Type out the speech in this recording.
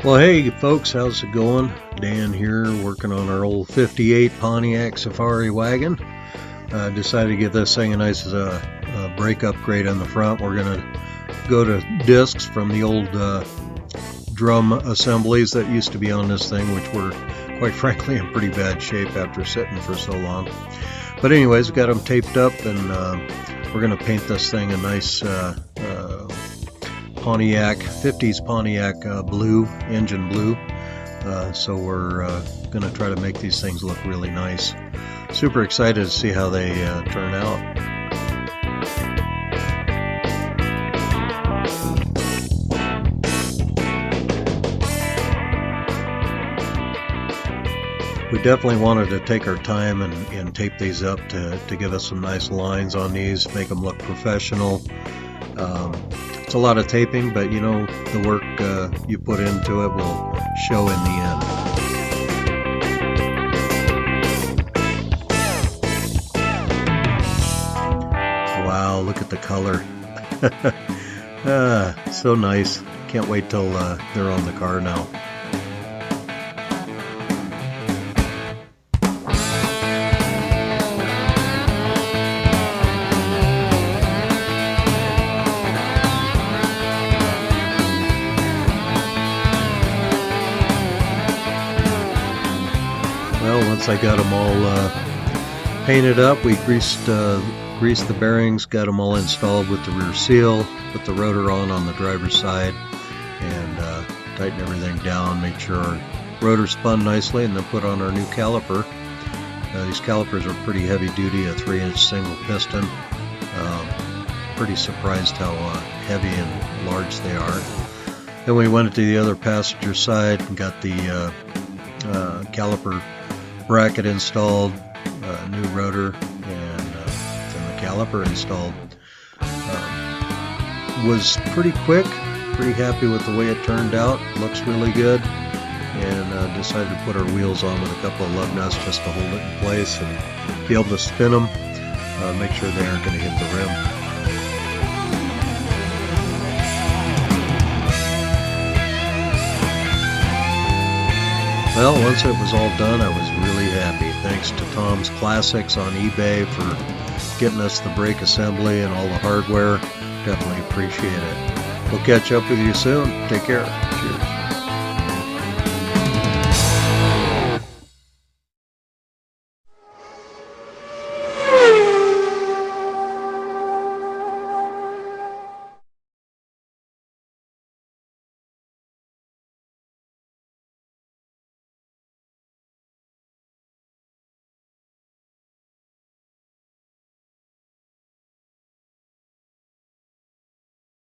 Well, hey folks, how's it going? Dan here, working on our old 58 Pontiac Safari wagon. Decided to give this thing a nice brake upgrade on the front. We're going to go to discs from the old drum assemblies that used to be on this thing, which were quite frankly in pretty bad shape after sitting for so long. But anyways, we got them taped up, and we're going to paint this thing a nice Pontiac, 50s Pontiac blue, engine blue. So we're going to try to make these things look really nice. Super excited to see how they turn out. We definitely wanted to take our time and tape these up to give us some nice lines on these, make them look professional. It's a lot of taping, but you know, the work you put into it will show in the end. Wow, look at the color. So nice. Can't wait till they're on the car now. Well, once I got them all painted up, we greased the bearings, got them all installed with the rear seal, put the rotor on the driver's side, and tightened everything down, made sure our rotor spun nicely, and then put on our new caliper. These calipers are pretty heavy duty, a 3-inch single piston. Pretty surprised how heavy and large they are. Then we went to the other passenger side and got the caliper bracket installed, new rotor, and then the caliper installed. Was pretty quick, pretty happy with the way it turned out. Looks really good, and decided to put our wheels on with a couple of lug nuts just to hold it in place and be able to spin them, make sure they aren't going to hit the rim. Well, once it was all done, I was really happy. Thanks to Tom's Classics on eBay for getting us the brake assembly and all the hardware. Definitely appreciate it. We'll catch up with you soon. Take care. Cheers.